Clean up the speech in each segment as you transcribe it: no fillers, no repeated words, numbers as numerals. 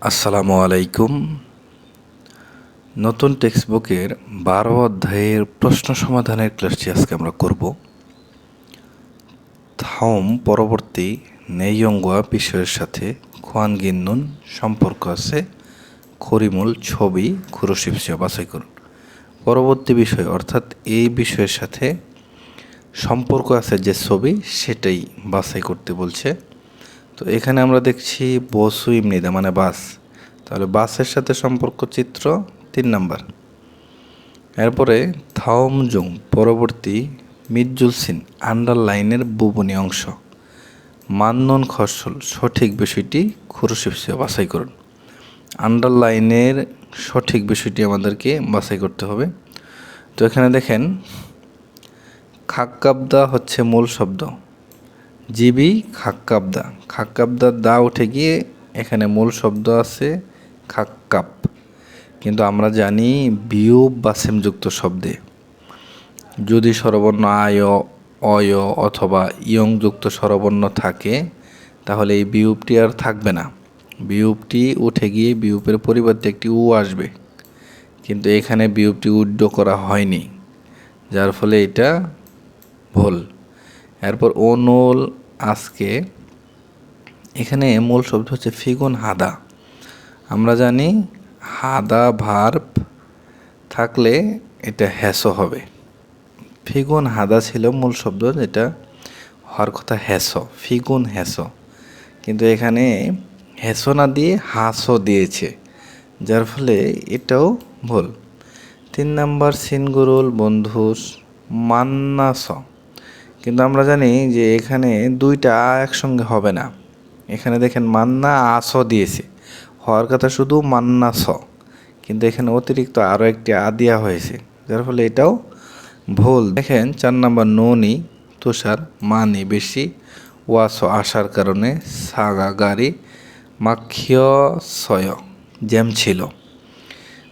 আসসালামু আলাইকুম। নতুন টেক্সট বুকের 12 অধ্যায়ের প্রশ্ন সমাধানের ক্লাসটি আজকে আমরা করব। থাওম পরবর্তী নেইয়ঙ্গুয়া বিষয়ের সাথে খুয়ান গিন্নুন সম্পর্ক আছে। খরিমুল ছবি খুরশিপসিও বাছাই করুন। পরবর্তী বিষয় অর্থাৎ এই বিষয়ের সাথে সম্পর্ক আছে যে ছবি সেটাই বাছাই করতে বলছে। তো এখানে আমরা দেখছি বসু ইমনিদা মানে বাস, তাহলে বাসের সাথে সম্পর্ক চিত্র 3 নাম্বার। এরপরে থাওমজুং পরবর্তী মিৎজুলসিন আন্ডারলাইনের বুবনী অংশ মান্নন খসল সঠিক বিষয়টি খুরশিপসিও বাছাই করুন। আন্ডারলাইনের সঠিক বিষয়টি আমাদেরকে বাছাই করতে হবে। তো এখানে দেখেন খাক্কাবদা হচ্ছে মূল শব্দ, জিবি খাক্কাবদা, খাক্কাবদার দা উঠে গিয়ে এখানে মূল শব্দ আছে খাক্কাপ, কিন্তু আমরা জানি বিয়োগ বা সেমযুক্ত শব্দে যদি স্বরবর্ণ আয় অয় অথবা ইয়ংযুক্ত স্বরবর্ণ থাকে তাহলে এই বিয়োগটি আর থাকবে না, বিয়োগটি উঠে গিয়ে বিয়োগের পরিবর্তে একটি উ আসবে, কিন্তু এখানে বিয়োগটি উড্ড করা হয়নি, যার ফলে এটা ভুল। এরপর অনুল আজকে এখানে মূল শব্দ হচ্ছে ফিগুন হাদা। আমরা জানি হাদা ভার্ব থাকলে এটা হ্যাসো হবে। ফিগুন হাদা ছিল মূল শব্দ, যেটা হওয়ার কথা হ্যাসো, ফিগুন হ্যাসো, কিন্তু এখানে হ্যাসো না দিয়ে হাসো দিয়েছে, যার ফলে এটাও ভুল। 3 নাম্বার সিনগুরুল বন্ধুস মান্নাস, কিন্তু আমরা জানি যে এখানে দুইটা একসঙ্গে হবে না, এখানে দেখেন মান্না আসো দিয়েছে, হওয়ার কথা শুধু মান্নাস, কিন্তু এখানে অতিরিক্ত আরও একটি আ দেওয়া হয়েছে, যার ফলে এটাও ভুল। দেখেন 4 নাম্বার ননি তুষার মানি বেশি ওয়াস আসার কারণে সাগা গাড়ি মাখিয় সয় জ্যাম ছিল,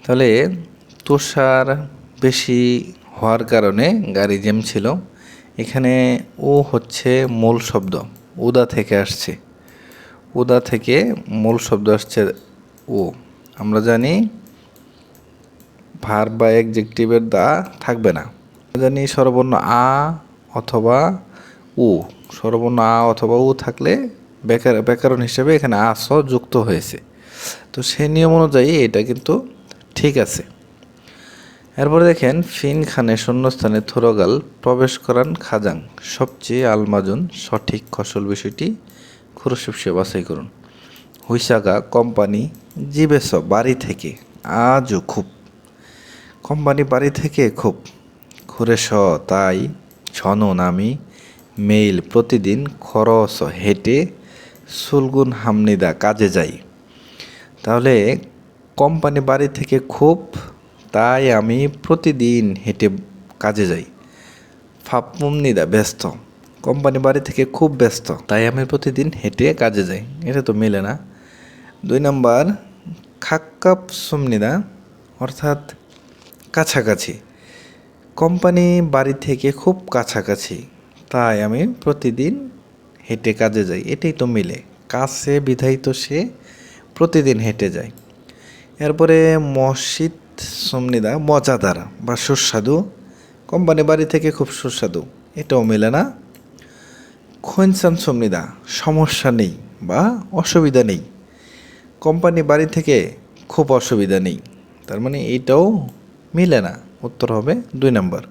তাহলে তুষার বেশি হওয়ার কারণে গাড়ি জ্যাম ছিল। এখানে ও হচ্ছে মূল শব্দ, উদা থেকে আসছে, উদা থেকে মূল শব্দ আসছে ও। আমরা জানি ভার্ব বা অ্যাডজেক্টিভের দা থাকবে না, আমরা জানি স্বরবর্ণ আ অথবা উ, স্বরবর্ণ আ অথবা উ থাকলে ব্যাকরণ হিসেবে এখানে আস যুক্ত হয়েছে, তো সেই নিয়ম অনুযায়ী এটা কিন্তু ঠিক আছে। এরপরে দেখেন ফিন খানে শূন্যস্থানে থুরগাল প্রবেশ করান খাজাং সবচেয়ে আলমাজুন সঠিক ফসল বিষয়টি খুরশিপসিও বাছাই করুন। হুইসাগা কোম্পানি জিবেস বাড়ি থেকে আজও খুব, কোম্পানি বাড়ি থেকে খুব, ঘুরেস তাই ছন নামি মেইল প্রতিদিন খরচ হেঁটে সুলগুন হামনিদা কাজে যাই, তাহলে কোম্পানি বাড়ি থেকে খুব তাই আমি প্রতিদিন হেঁটে কাজে যাই। ফাপমনিদা ব্যস্ত, কোম্পানি বাড়ি থেকে খুব ব্যস্ত তাই আমি প্রতিদিন হেঁটে কাজে যাই, এটা তো মেলে না। 2 নাম্বার খাক্কাপ সুমনিদা অর্থাৎ কাছাকাছি, কোম্পানি বাড়ি থেকে খুব কাছাকাছি তাই আমি প্রতিদিন হেঁটে কাজে যাই, এটাই তো মিলে, কাছে বিধায়িত সে প্রতিদিন হেঁটে যায়। এরপরে মসজিদ সুমনিদা মজাদার বা সুস্বাদু, কোম্পানি বাড়ি থেকে খুব সুস্বাদু, এটাও মেলে না। খৈনসান সুমনিদা সমস্যা নেই বা অসুবিধা নেই, কোম্পানি বাড়ি থেকে খুব অসুবিধা নেই, তার মানে এটাও মিলে না, উত্তর হবে 2 নাম্বার।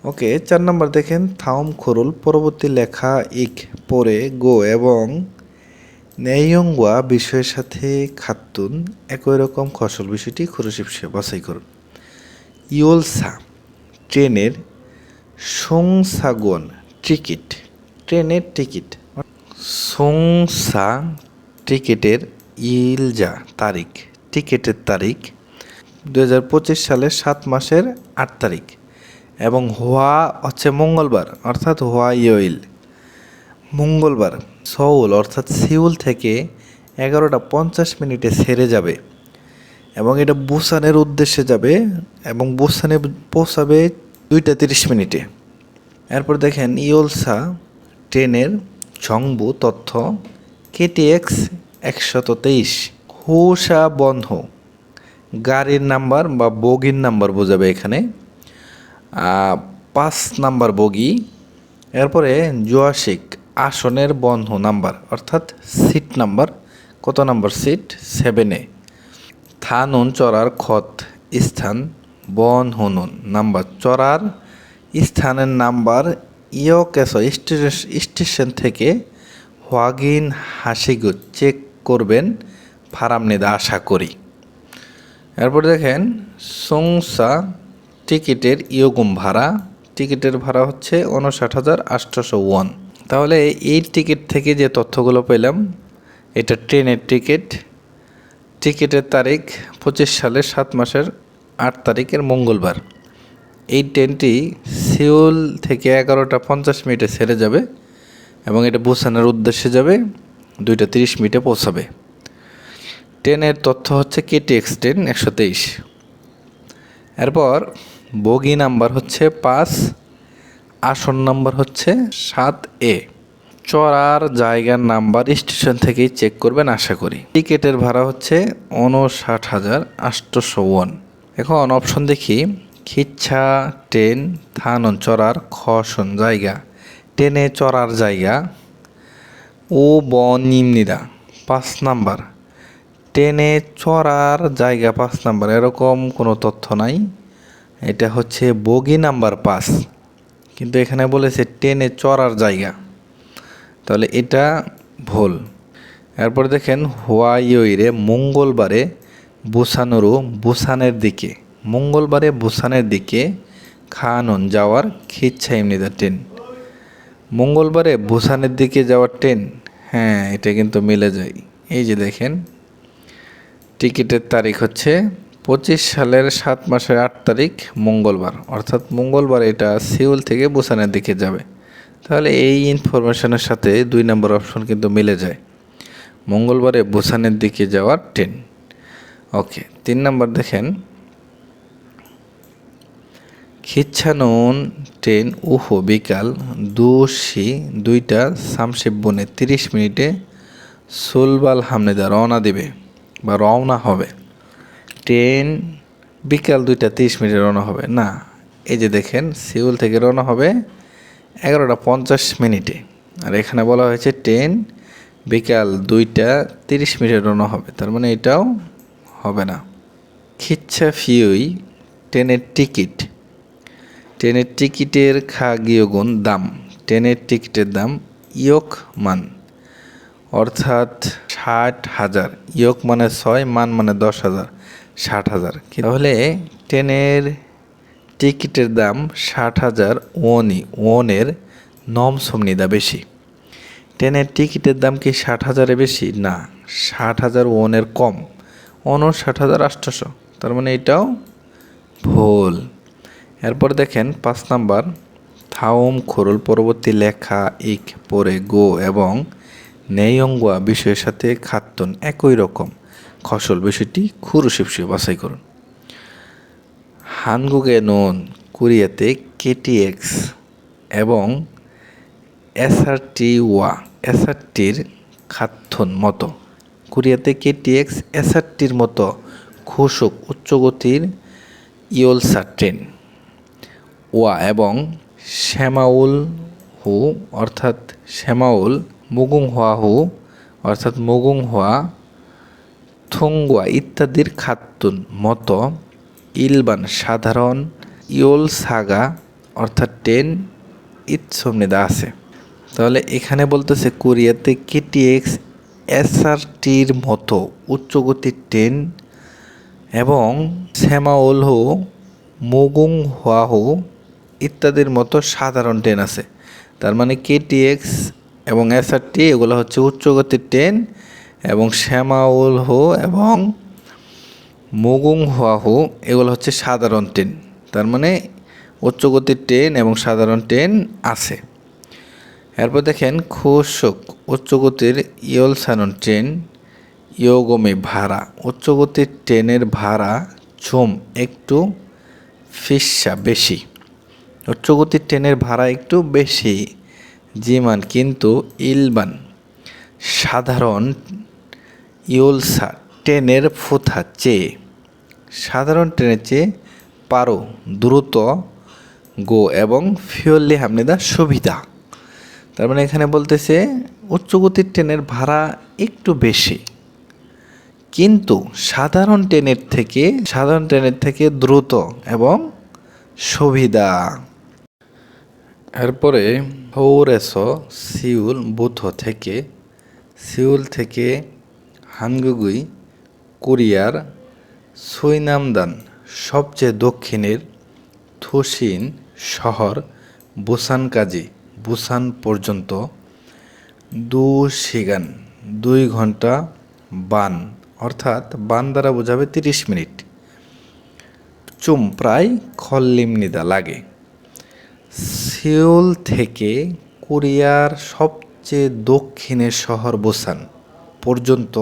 ওকে, 4 নাম্বার দেখেন থাওম খরুল পরবর্তী লেখা ইক পরে গো এবং নেইয়ঙ্গুয়া বিষয়ের সাথে খাতুন একই রকম ফসল বিষয়টি খুরশিপসিও বাছাই করুন। ইয়োলসা ট্রেনের সোংসাগোন টিকিট, ট্রেনের টিকিট, সোংসা টিকিটের ইলজা তারিখ, টিকিটের তারিখ 2025 সালের 7 মাসের 8 তারিখ, এবং হোয়া হচ্ছে মঙ্গলবার অর্থাৎ হোয়া ইয়োইল মঙ্গলবার, সউল অর্থাৎ সিউল থেকে 11টা 50 ছেড়ে যাবে এবং এটা বুসানের উদ্দেশ্যে যাবে এবং বুসানে পৌঁছাবে 2টা 30। এরপর দেখেন ইয়োলসা ট্রেনের জংবু তথ্য KTX 123 হুসা বন্ধ গাড়ির নাম্বার বা বগির নাম্বার বোঝাবে এখানে। 5 নাম্বার বগি। এরপরে জোয়াশিক আসনের বন্ধ নাম্বার অর্থাৎ সিট নাম্বার, কত নাম্বার সিট, 7-এ। থানুন চড়ার খত স্থান বন হনুন নাম্বার, চড়ার স্থানের নাম্বার ইয়কেস স্টেশন থেকে হোয়াগিন হাসিগু চেক করবেন ফারামনিদা আশা করি। এরপর দেখেন সংসা টিকিটের ইয়গুম ভাড়া, টিকিটের ভাড়া হচ্ছে 59,800 ওয়ান। তাহলে এই টিকিট থেকে যে তথ্যগুলো পেলাম, এটা ট্রেনের টিকিট, টিকিটের তারিখ 25 সালের 7 মাসের 8 তারিখের মঙ্গলবার। এই ট্রেনটি সিউল থেকে 11টা 50 ছেড়ে যাবে এবং এটা বুসানের উদ্দেশ্যে যাবে, 2টা 30 পৌঁছাবে। ট্রেনের তথ্য হচ্ছে KTX ট্রেন 123। এরপর বগি নাম্বার হচ্ছে 5, আসন নাম্বার হচ্ছে 7A। চড়ার জায়গার নাম্বার স্টেশন থেকেই চেক করবেন আশা করি। টিকিটের ভাড়া হচ্ছে 59,800 ওয়ান। এখন অপশন দেখি, খিচ্ছা ট্রেন থানন চড়ার খসন জায়গা, ট্রেনে চড়ার জায়গা ও বনিমনিদা 5 নাম্বার। ট্রেনে চড়ার জায়গা 5 নাম্বার, এরকম কোনো তথ্য নাই। এটা হচ্ছে বগি নাম্বার 5, কিন্তু এখানে বলেছে ট্রেনে চড়ার জায়গা, তাহলে এটা ভুল। এরপর দেখেন হোয়াইরে মঙ্গলবারে বুসানুরু বুসানের দিকে, মঙ্গলবারে বুসানের দিকে খানন যাওয়ার খিচ্ছা এমনিদা ট্রেন, মঙ্গলবারে বুসানের দিকে যাওয়ার ট্রেন। হ্যাঁ, এটা কিন্তু মিলে যায়। এই যে দেখেন টিকিটের তারিখ হচ্ছে 25 সালের 7 মাসের 8 তারিখ মঙ্গলবার, অর্থাৎ মঙ্গলবার এটা সিউল থেকে বুসানের দিকে যাবে। তাহলে এই ইনফরমেশনের সাথে 2 নম্বর অপশন কিন্তু মিলে যায়, মঙ্গলবারে বুসানের দিকে যাওয়ার ট্রেন। ওকে, 3 নম্বর দেখেন খিচ্ছানুন ট্রেন উহো বিকাল 2টা সামশেবনে 30 সুলবাল হামনেদা রওনা দেবে বা রওনা হবে। ট্রেন বিকাল 2টা 30 রওনা হবে না, এই যে দেখেন সিউল থেকে রওনা হবে 11টা 50 আর এখানে বলা হয়েছে ট্রেন বিকাল 2টা 30 রওনা হবে, তার মানে এটাও হবে না। খিচ্ছা ফিউই ট্রেনের টিকিট, ট্রেনের টিকিটের খাগিয়গুণ দাম, ট্রেনের টিকিটের দাম ইয়ক মান অর্থাৎ 60,000, ইয়ক মানে 6, মান মানে 10,000, 60,000। তাহলে ট্রেনের টিকিটের দাম 60,000 ওনের নম সমনিদা বেশি। ট্রেনের টিকিটের দাম কি 60,000-এ বেশি? না, 60,000 ওনের কম, 59,800, তার মানে এটাও ভুল। এরপর দেখেন 5 নাম্বার থাউম খোরল পরবর্তী লেখা ইক পরে গো এবং নেয়ঙ্গুয়া বিষয়ের সাথে খাতুন একই রকম খসল বিষয়টি খুরুশিপসি বাছাই করুন। হানগুগে নুন কোরিয়াতে KTX এবং SRTর খাতুন মতো, কোরিয়াতে KTX SRTর মতো খুশুক উচ্চগতির ইয়োলসা ট্রেন ওয়া এবং শ্যামাউল হু অর্থাৎ শ্যামাউল, মুগুং হওয়া হু অর্থাৎ মুগুং হওয়া, থুঙ্গুয়া ইত্যাদির খাতুন মতো ইলবান সাধারণ ইয়োলসাগা অর্থাৎ ট্রেন ইৎসমনিদা আছে। তাহলে এখানে বলতেছে কোরিয়াতে KTX SRTর মতো উচ্চগতির ট্রেন এবং শ্যামাউলহু মুগুং হোয়াহু ইত্যাদির মতো সাধারণ ট্রেন আছে। তার মানে KTX এবং SRT এগুলো হচ্ছে উচ্চগতির ট্রেন এবং শ্যামাউলহু এবং মুগুং হোয়াহু এগুলো হচ্ছে সাধারণ ট্রেন। তার মানে উচ্চগতির ট্রেন এবং সাধারণ ট্রেন আছে। এরপর দেখেন খুশুক উচ্চগতির ইয়োলসানন ট্রেন ইয়োগমে ভাড়া, উচ্চগতির ট্রেনের ভাড়া ঝুম একটু ফিসা বেশি, উচ্চগতির ট্রেনের ভাড়া একটু বেশি, জিমান কিন্তু ইলবান সাধারণ ইয়োলসা ট্রেনের ফুথা চেয়ে, সাধারণ ট্রেনের চেয়ে পারো দ্রুত গো এবং ফিওরলি হামনিদা সুবিধা। তার মানে এখানে বলতেছে উচ্চগতির ট্রেনের ভাড়া একটু বেশি, কিন্তু সাধারণ ট্রেনের থেকে দ্রুত এবং সুবিধা। এরপরে হৌরেস সিউল থেকে হানগুগুই কোরিয়ার সুইনামদান সবচেয়ে দক্ষিণের থুসিন শহর বুসান পর্যন্ত 2 ঘন্টা বান, অর্থাৎ বান দ্বারা বোঝাবে 30 মিনিট, প্রায় খল্লিমনিদা লাগে। সিউল থেকে কোরিয়ার সবচেয়ে দক্ষিণের শহর বুসান পর্যন্ত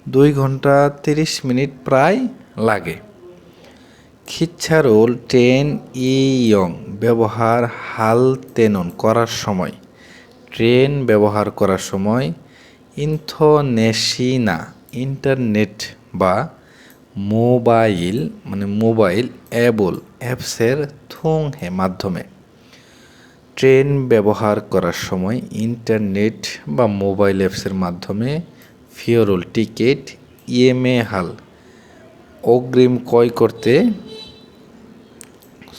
2 ঘন্টা 30 মিনিট প্রায় লাগে। খিচ্ছারোল ট্রেন ইয়ং ব্যবহার করার সময় ইন্টারনেট বা মোবাইল অ্যাপসের মাধ্যমে ট্রেন ব্যবহার করার সময় ইন্টারনেট বা মোবাইল অ্যাপসের মাধ্যমে ফিওরল টিকিট হাল অগ্রিম ক্রয় করতে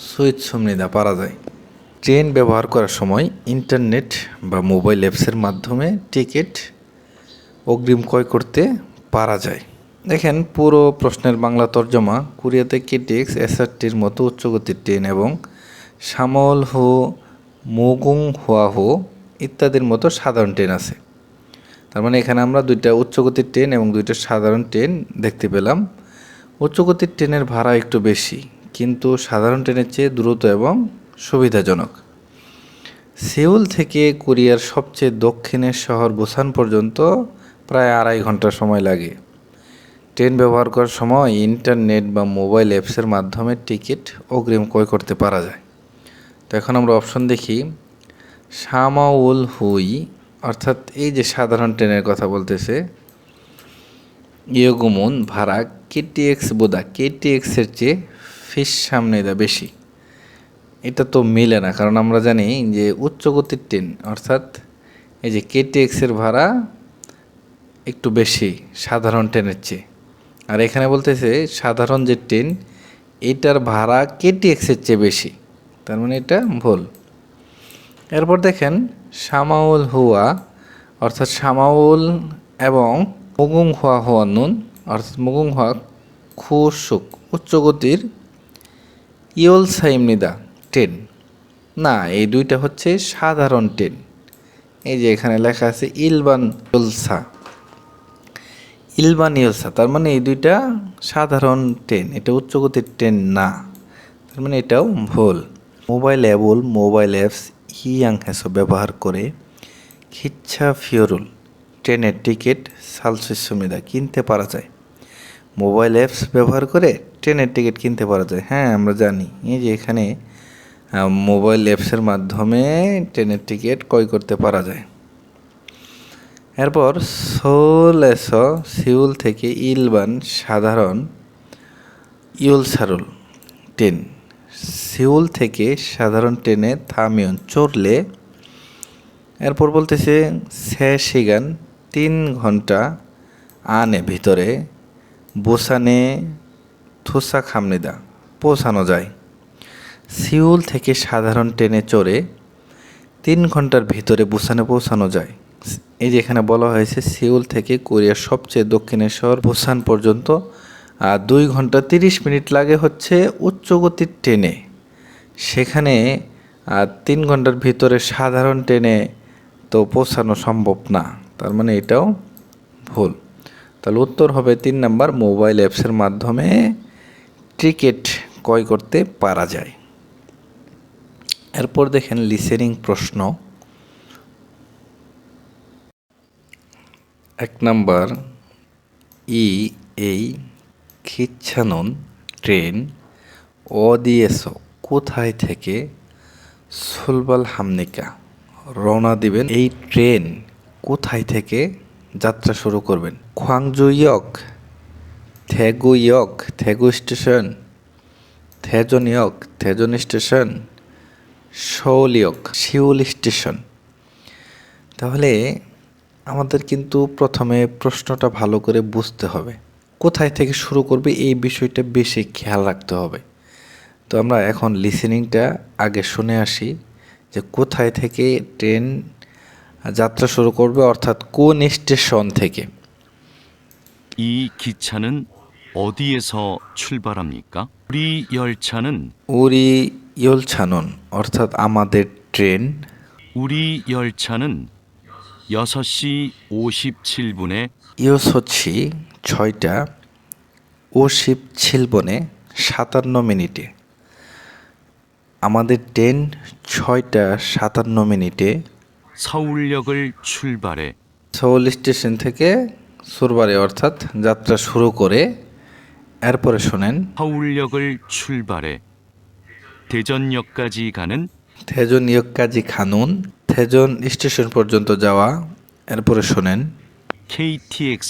সুইৎসুমনিদা পারা যায়। ট্রেন ব্যবহার করার সময় ইন্টারনেট বা মোবাইল অ্যাপসের মাধ্যমে টিকিট অগ্রিম ক্রয় করতে পারা যায়। দেখেন পুরো প্রশ্নের বাংলা তর্জমা। কোরিয়াতে কেটিএক্স এসআরটির মতো উচ্চগতির ট্রেন এবং সামল হো মুগুং হুয়াহো ইত্যাদির মতো সাধারণ ট্রেন আছে। তার মানে এখানে আমরা 2টা উচ্চগতির ট্রেন এবং 2টা সাধারণ ট্রেন দেখতে পেলাম। উচ্চগতির ট্রেনের ভাড়া একটু বেশি, কিন্তু সাধারণ ট্রেনের চেয়ে দ্রুত এবং সুবিধাজনক। সিউল থেকে কোরিয়ার সবচেয়ে দক্ষিণের শহর বুসান পর্যন্ত প্রায় 2.5 ঘন্টা সময় লাগে। ট্রেন ব্যবহার করার সময় ইন্টারনেট বা মোবাইল অ্যাপসের মাধ্যমে টিকিট অগ্রিম ক্রয় করতে পারা যায়। তো এখন আমরা অপশন দেখি। সামাউল হুই, অর্থাৎ এই যে সাধারণ ট্রেনের কথা বলতেছে, ইয়োগুমুন ভাড়া কেটিএক্সের চেয়ে সামনেদা বেশি। এটা তো মিলে না, কারণ আমরা জানি যে উচ্চগতির ট্রেন অর্থাৎ এই যে কেটিএক্সের ভাড়া একটু বেশি সাধারণ ট্রেনের চেয়ে, আর এখানে বলতেছে সাধারণ যে ট্রেন এটার ভাড়া কেটিএক্সের চেয়ে বেশি, তার মানে এটা ভুল। এরপর দেখেন সামাউল হুয়া, অর্থাৎ সামাউল এবং মুগুং হুয়া নুন, অর্থাৎ মুগুং হুয়া খুসুক উচ্চগতির ইয়োলসাইমনিদা ট্রেন না, এই 2টা হচ্ছে সাধারণ ট্রেন। এই যে এখানে লেখা আছে ইলবান ইয়োলসা, তার মানে এই 2টা সাধারণ ট্রেন, এটা উচ্চগতির ট্রেন না, তার মানে এটাও ভুল। মোবাইল অ্যাপস ব্যবহার করে খিচ্ছা ফিওরুল ট্রেনের টিকিট সালসুমিদা কিনতে পারা যায়। মোবাইল অ্যাপস ব্যবহার করে ট্রেনের টিকিট কিনতে পারা যায়, হ্যাঁ আমরা জানি। এই যে এখানে মোবাইল অ্যাপসের মাধ্যমে ট্রেনের টিকিট ক্রয় করতে পারা যায়। এরপর সিউল থেকে ইলবান সাধারণ ইউলসারুল ট্রেন, সিউল থেকে সাধারণ ট্রেনে থামিয়ন চড়লে, এরপর বলতেছে সিগান 3 ঘন্টা ভিতরে বুসানে থুসা খামনিদা পৌঁছানো যায়। সিউল থেকে সাধারণ ট্রেনে চড়ে 3 ঘন্টার ভিতরে বুসানে পৌঁছানো যায়। এই যে এখানে বলা হয়েছে সিউল থেকে কোরিয়ার সবচেয়ে দক্ষিণের শহর বুসান পর্যন্ত 2 ঘন্টা 30 মিনিট লাগে হচ্ছে উচ্চগতির ট্রেনে, সেখানে 3 ঘন্টার ভিতরে সাধারণ ট্রেনে তো পৌঁছানো সম্ভব না, তার মানে এটাও ভুল। তাহলে উত্তর হবে 3 নাম্বার, মোবাইল অ্যাপসের মাধ্যমে টিকিট ক্রয় করতে পারা যায়। এরপর দেখেন লিসেনিং প্রশ্ন। 1 নাম্বার, এই খিচ্ছানন ট্রেন অদিয়েছো কোথায় থেকে সুলবাল হামনিকা রওনা দিবেন? এই ট্রেন কোথায় থেকে যাত্রা শুরু করবেন। খোয়াংজুইয়ক, থেগুইয়ক, থেগু স্টেশন, থেজনইয়ক, থেজন স্টেশন, শৌলিয়ক, শিউল স্টেশন। তাহলে আমাদের কিন্তু প্রথমে প্রশ্নটা ভালো করে বুঝতে হবে, কোথায় থেকে শুরু করবে এই বিষয়টা বেশি খেয়াল রাখতে হবে। তো আমরা এখন লিসেনিংটা আগে শুনে আসি যে কোথায় থেকে ট্রেন যাত্রা শুরু করবে, অর্থাৎ কোন স্টেশন থেকে। 이 기차는 어디에서 출발합니까? 우리 열차는 উরি ইয়োলছানন, অর্থাৎ আমাদের ট্রেন। 우리 열차는 6시 57분에 ইয়োসছি 6টা 57নে 57 আমাদের ট্রেন 6টা 57 서울역을 출발해 সৌল স্টেশন থেকে সুরবারে অর্থাৎ যাত্রা শুরু করে। এরপরে শোনেন, 서울역을 출발해 대전역까지 가는 থেজন ইয়ক্কাজি খানুন, থেজন স্টেশন পর্যন্ত যাওয়া। এরপরে শোনেন, KTX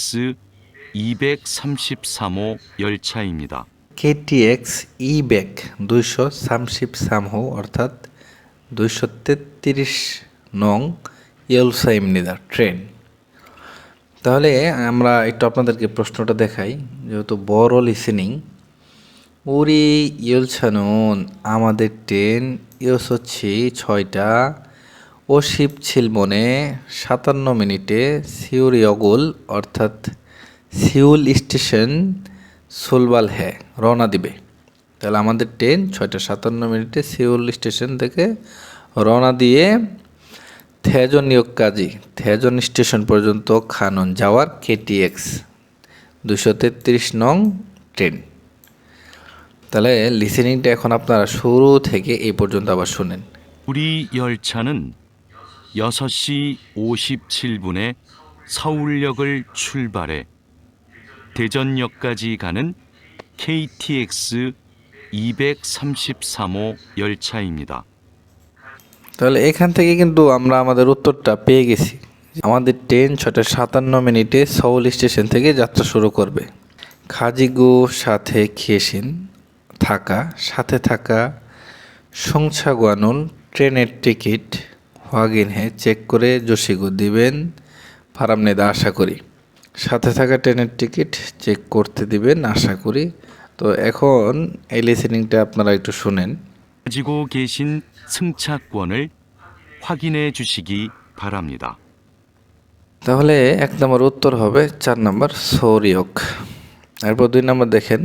233호 열차입니다. KTX ইবেক 233 অর্থাৎ 233 নং ইয়েলসাইমনিদা ট্রেন। তাহলে আমরা একটু আপনাদেরকে প্রশ্নটা দেখাই, যেহেতু বড় লিসেনিং। উরি ইয়েলছানুন, আমাদের ট্রেন ইয়োসছি 6টা 57নে 57 সিউল ইয়গুল অর্থাৎ সিউল স্টেশন সুলবাল হ্যাঁ রওনা দিবে। তাহলে আমাদের ট্রেন 6টা 57 সিউল স্টেশন থেকে রওনা দিয়ে থেজন ইয়ক্কাজি, থেজন স্টেশন পর্যন্ত খানুন যাওয়ার KTX 233 নং ট্রেন। তাহলে লিসেনিংটা এখন আপনারা শুরু থেকে এই পর্যন্ত আবার শুনেন। 우리 열차는 6시 57분에 서울역을 출발해 대전역까지 가는 KTX 233호 열차입니다. তাহলে এখান থেকে কিন্তু আমরা আমাদের উত্তরটা পেয়ে গেছি। আমাদের ট্রেন 6টা 57 সৌল স্টেশন থেকে যাত্রা শুরু করবে। খাজিগু সাথে খেয়েছেন থাকা, সাথে থাকা সংছাগুয়ানুল ট্রেনের টিকিট হোয়াগিন হে চেক করে জোশিগু দিবেন ফারামনেদা আশা করি। সাথে থাকা ট্রেনের টিকিট চেক করতে দিবেন আশা করি। তো এখন এই লিসেনিংটা আপনারা একটু শুনেন। 가지고 계신 승차권을 확인해 주시기 바랍니다. তাহলে 1 নম্বর উত্তর হবে 4 নম্বর সৌরিয়ক। এরপর 2 নম্বর দেখেন,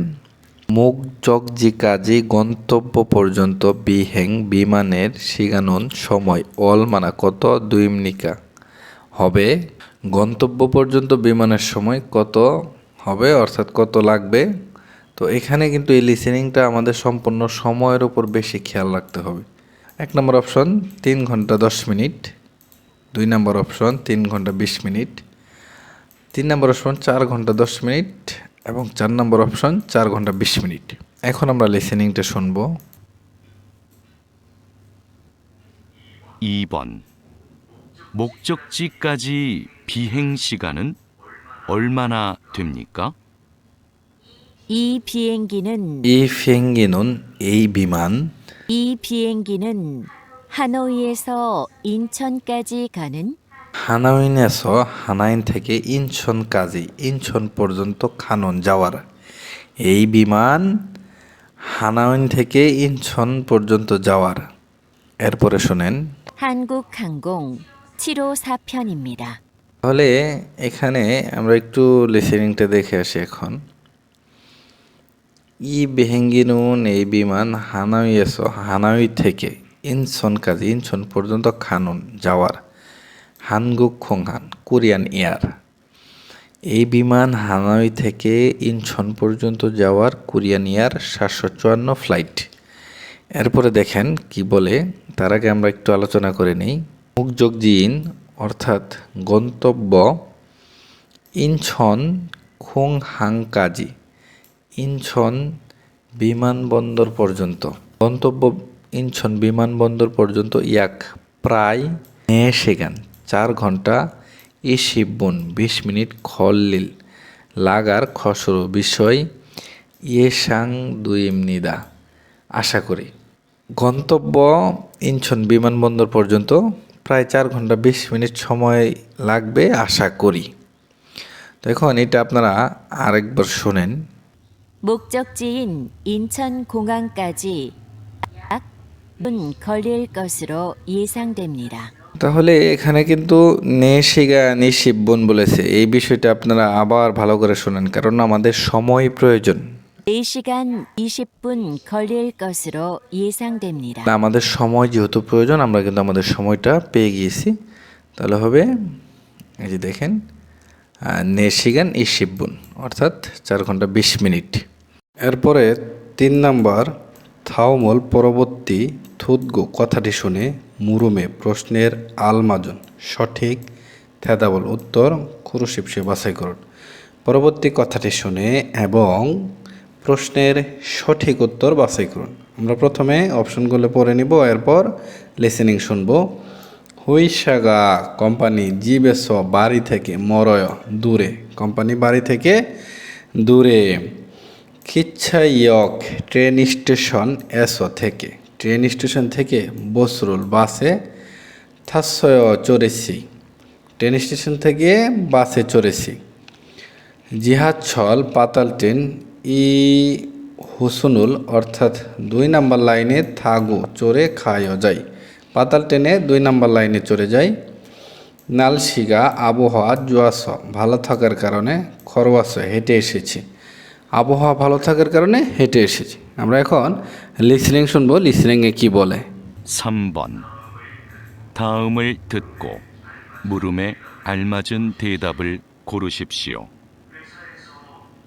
মুকজকজিকাজি গন্তব্য পর্যন্ত বিহেং বিমানের সিগানুন সময় অল মানা কত দুইমনিকা হবে। গন্তব্য পর্যন্ত বিমানের সময় কত হবে, অর্থাৎ কত লাগবে। তো এখানে কিন্তু এই লিসেনিংটা আমাদের সম্পূর্ণ সময়ের উপর বেশি খেয়াল রাখতে হবে। 1 নম্বর অপশন 3 ঘন্টা 10 মিনিট, 2 নম্বর অপশন 3 ঘন্টা 20 মিনিট, 3 নম্বর অপশন 4 ঘন্টা 10 মিনিট এবং 4 নম্বর অপশন 4 ঘন্টা 20 মিনিট। এখন আমরা লিসেনিংটা শুনব। 2번 목적지까지 비행 시간은 얼마나 됩니까? 이 비행기는 이 비행기는 এই বিমান 이 비행기는 하노이에서 인천까지 가는 하나인에서 하나인 থেকে 인천까지 인천 পর্যন্ত খানন যাওয়ার এই বিমান হানাইন থেকে 인천 পর্যন্ত যাওয়ার। এরপরে শুনেন, 한국항공 754편입니다. তাহলে এখানে আমরা একটু লিসেনিংটা দেখে আসি এখন। 이 비행기는 এই বিমান হানাই에서 হানাই থেকে 인천까지 인천 পর্যন্ত খানন যাওয়ার। 한국공항 কোরিয়ান এয়ার, এই বিমান হানয় থেকে ইনচন পর্যন্ত যাওয়ার কোরিয়ান এয়ার 754 ফ্লাইট। এরপরে দেখেন কি বলে, তার আগে আমরা একটু আলোচনা করে নিই। মুকজকজিন অর্থাৎ গন্তব্য, ইনচন খোংহাংকাজি ইনচন বিমানবন্দর পর্যন্ত, গন্তব্য ইনচন বিমানবন্দর পর্যন্ত ইয়াক প্রায় 4 ঘন্টা 20분 20 মিনিট 걸릴 লাগার খসড় বিষয় 예상됩니다 আশা করি গন্তব্য ইনচন বিমানবন্দর পর্যন্ত প্রায় 4 ঘন্টা 20 মিনিট সময় লাগবে আশা করি। তো এখন এটা আপনারা আরেকবার শুনেন। 목적지인 인천 공항까지 약 1분 걸릴 것으로 예상됩니다. তাহলে এখানে কিন্তু নেশিগা নিশিবন বলেছে, এই বিষয়টা আপনারা আবার ভালো করে শুনেন, কারণ আমাদের সময় প্রয়োজন। 4시간 20분 걸릴 것으로 예상됩니다. আমাদের সময় যেহেতু প্রয়োজন, আমরা কিন্তু আমাদের সময়টা পেয়ে গিয়েছি। তাহলে হবে এই যে দেখেন নেশিগান ইশিবন অর্থাৎ 4 ঘন্টা 20 মিনিট। এরপরে 3 নম্বর থাওমল পরবর্তী থুতগো কথাটি শুনে মুরুমে প্রশ্নের আলমাজন সঠিক থেদাবল উত্তর খুরুশিপসে বাছাই করুন। পরবর্তী কথাটি শুনে এবং প্রশ্নের সঠিক উত্তর বাছাই করুন। আমরা প্রথমে অপশনগুলো পড়ে নিব, এরপর লিসেনিং শুনব। হুইসাগা কোম্পানি জিবেস বাড়ি থেকে মরয় দূরে, কোম্পানি বাড়ি থেকে দূরে। খিচ্ছাইয়ক ট্রেন স্টেশন এসো থেকে, ট্রেন স্টেশন থেকে বসরুল বাসে থাসয় চড়েছি, ট্রেন স্টেশন থেকে বাসে চড়েছি। জিহাছল পাতাল ট্রেন ই হুসনুল অর্থাৎ 2 নম্বর লাইনে থাগু চড়ে খায় যাই, পাতাল ট্রেনে 2 নম্বর লাইনে চড়ে যাই। নালশিগা আবহাওয়া জুয়াস ভালো থাকার কারণে খরওয়াস হেঁটে এসেছি, আবহাওয়া ভালো থাকার কারণে হেঁটে এসেছি। আমরা এখন লিসনিং শুনবো, লিসনিংয়ে কি বলে। 3번 다음을 듣고 물음에 알맞은 대답을 고르십시오.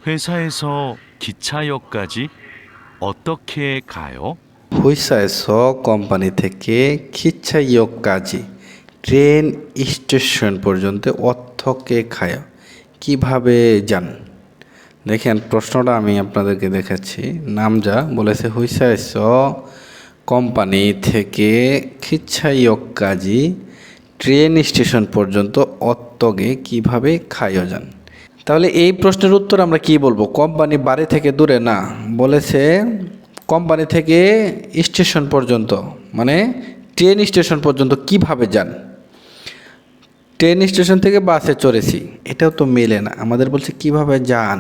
회사에서 기차역까지 어떻게 가요? হুইসা에서 কোম্পানি থেকে খিচ্ছাইয়ক까지 ট্রেন স্টেশন পর্যন্ত অর্থকে খায় কিভাবে যান। দেখেন প্রশ্নটা আমি আপনাদেরকে দেখাচ্ছি। নামজা বলেছে হুইসাইস কোম্পানি থেকে খিচ্ছাইয়ক까지 ট্রেন স্টেশন পর্যন্ত অর্থকে কিভাবে খায় যান। তাহলে এই প্রশ্নের উত্তর আমরা কি বলবো? কোম্পানি বাড়ি থেকে দূরে না, বলেছে কোম্পানি থেকে স্টেশন পর্যন্ত, মানে ট্রেন স্টেশন পর্যন্ত কিভাবে যান। ট্রেন স্টেশন থেকে বাসে চড়েছি, এটাও তো মেলে না, আমাদের বলছে কিভাবে যান।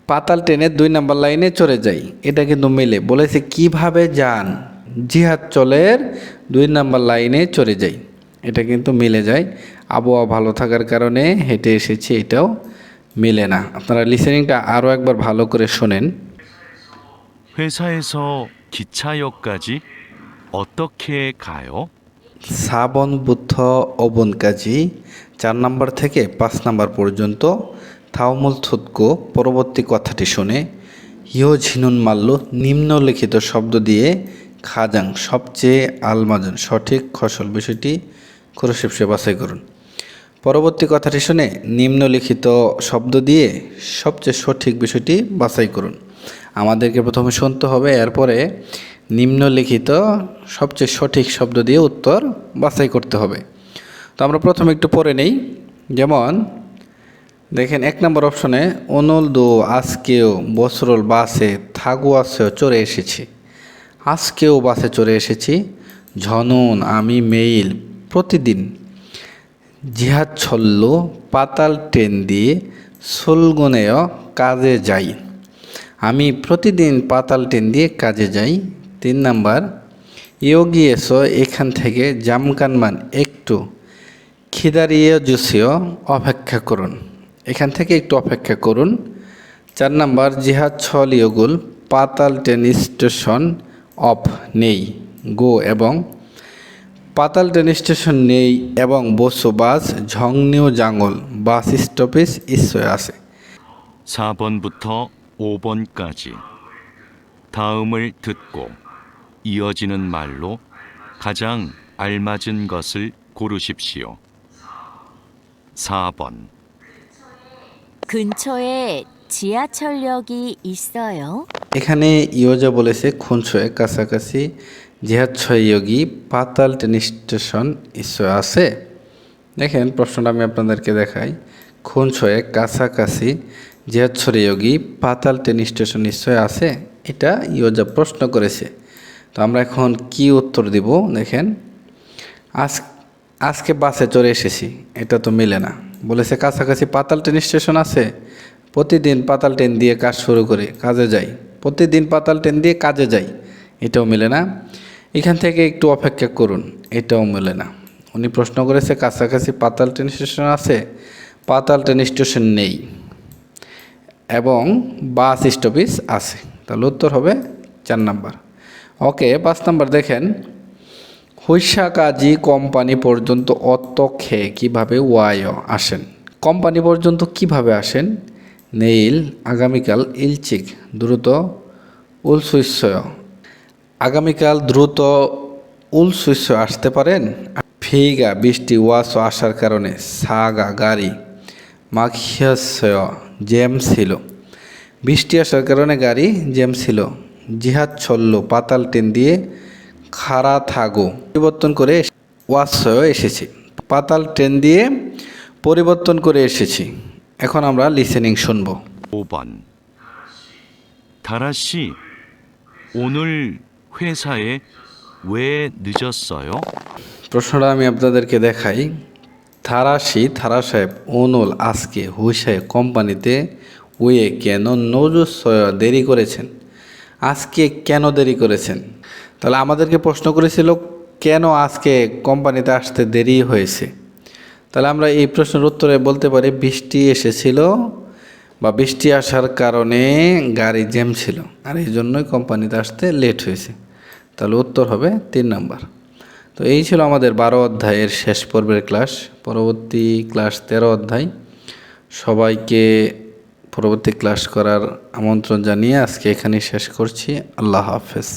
পাতাল ট্রেনের 2 নম্বর লাইনে চড়ে যাই, এটা কিন্তু মেলে, বলেছে কিভাবে যান। জিহাদ চলের 2 নম্বর লাইনে চড়ে যাই, এটা কিন্তু মিলে যায়। আবহাওয়া ভালো থাকার কারণে হেঁটে এসেছি, এটাও মিলে না। আপনারা লিসেনিংটা আরও একবার ভালো করে শোনেন। 회사에서 기차역까지 어떻게 가요? 4번부터 5번까지 4 নম্বর থেকে 5 নম্বর পর্যন্ত থাওমুল থুতকো পরবর্তী কথাটি শুনে ইয়ো ঝিনুন মাল্লু নিম্নলিখিত শব্দ দিয়ে খাজাং সবচেয়ে আলমাজন সঠিক ফসল বিষয়টি খুরুশিপসে বাছাই করুন। পরবর্তী কথাটি শুনে নিম্নলিখিত শব্দ দিয়ে সবচেয়ে সঠিক বিষয়টি বাছাই করুন। আমাদেরকে প্রথমে শুনতে হবে, এরপরে নিম্নলিখিত সবচেয়ে সঠিক শব্দ দিয়ে উত্তর বাছাই করতে হবে। তো আমরা প্রথমে একটু পড়ে নেই। যেমন দেখেন 1 নম্বর অপশনে ওনলদো আজকেও বসরল বাসে থাগুয়াসেও চড়ে এসেছি, আজকেও বাসে চড়ে এসেছি। ঝনুন আমি মেইল প্রতিদিন জিহাদ ছল্ল পাতাল ট্রেন দিয়ে সুলগুনেও কাজে যাই, আমি প্রতিদিন পাতাল ট্রেন দিয়ে কাজে যাই। 3 নাম্বার ইয়োগিয়েসো এখান থেকে জামকানমান একটু খিদারিয়ে জুসিও অপেক্ষা করুন, এখান থেকে একটু অপেক্ষা করুন। 4 নাম্বার জিহাদ ছল ইয়োগুল পাতাল ট্রেন স্টেশন অফ নেই গো এবং পাতাল ট্রেন স্টেশন নেই এবং বসু বাস ঝংনিও জাঙ্গল বাস স্টপেজ ঈশ্বরে আছে। 4번부터 5번까지 다음을 듣고 이어지는 말로 가장 알맞은 것을 고르십시오. 4번 근처에 지하철역이 있어요. এখানে ইয়োজা বলেছে খুনছোয়ে কাছাকাছি জিহাদ ছয়গি পাতাল ট্রেন স্টেশন ঈশ্বর আছে। দেখেন প্রশ্নটা আমি আপনাদেরকে দেখাই। খুন ছয়ে কাছাকাছি জিহাদছড়িয়োগী পাতাল ট্রেন স্টেশন নিশ্চয় আছে, এটা ইয়োজা প্রশ্ন করেছে। তো আমরা এখন কি উত্তর দিব দেখেন। আজকে বাসে চড়ে এসেছি, এটা তো মিলে না। বলেছে কাছাকাছি পাতাল ট্রেন স্টেশন আছে, প্রতিদিন পাতাল ট্রেন দিয়ে কাজ শুরু করে কাজে যাই, প্রতিদিন পাতাল ট্রেন দিয়ে কাজে যাই, এটাও মিলে না। এখান থেকে একটু অপেক্ষা করুন, এটাও মেলে না। উনি প্রশ্ন করেছে কাছাকাছি পাতাল ট্রেন স্টেশন আছে, পাতাল ট্রেন স্টেশন নেই এবং বাস স্টপেজ আছে। তাহলে উত্তর হবে 4 নাম্বার। ওকে, 5 নাম্বার দেখেন। হৈশা কাজী কোম্পানি পর্যন্ত অত খেয়ে কীভাবে ওয়ায় আসেন? কোম্পানি পর্যন্ত কিভাবে আসেন? নেইল আগামীকাল ইলচিক দ্রুত উলসুইসয়, আগামীকাল দ্রুত উলসুইস আসতে পারেন। ফিগা বৃষ্টি ওয়াস আসার কারণে, সাগা গাড়ি, মাখিয়াসয় জ্যাম ছিল, বৃষ্টি আসার কারণে গাড়ি জ্যাম ছিল। জিহাদ ছল্ল পাতাল ট্রেন দিয়ে খাড়া থাগো পরিবর্তন করে ওয়াসয় এসেছি, পাতাল ট্রেন দিয়ে পরিবর্তন করে এসেছি। এখন আমরা লিসেনিং শুনব। 5번 다라 씨, 오늘 회사에 왜 늦었어요? প্রশ্নটা আমি আপনাদেরকে দেখাই। থারা সাহেব ওনুল আজকে হুইসায় কোম্পানিতে ওয়ে কেন নজুসয় দেরি করেছেন? আজকে কেন দেরি করেছেন? তাহলে আমাদেরকে প্রশ্ন করেছিল কেন আজকে কোম্পানিতে আসতে দেরি হয়েছে। তাহলে আমরা এই প্রশ্নের উত্তরে বলতে পারি বৃষ্টি এসেছিল বা বৃষ্টি আসার কারণে গাড়ি জ্যাম ছিল, আর এই জন্যই কোম্পানিতে আসতে লেট হয়েছে। তাহলে উত্তর হবে 3 নাম্বার। তো এই ছিল আমাদের 12 অধ্যায়ের শেষ পর্বের ক্লাস। পরবর্তী ক্লাস 13 অধ্যায়। সবাইকে পরবর্তী ক্লাস করার আমন্ত্রণ জানিয়ে আজকে এখানেই শেষ করছি। আল্লাহ হাফেজ।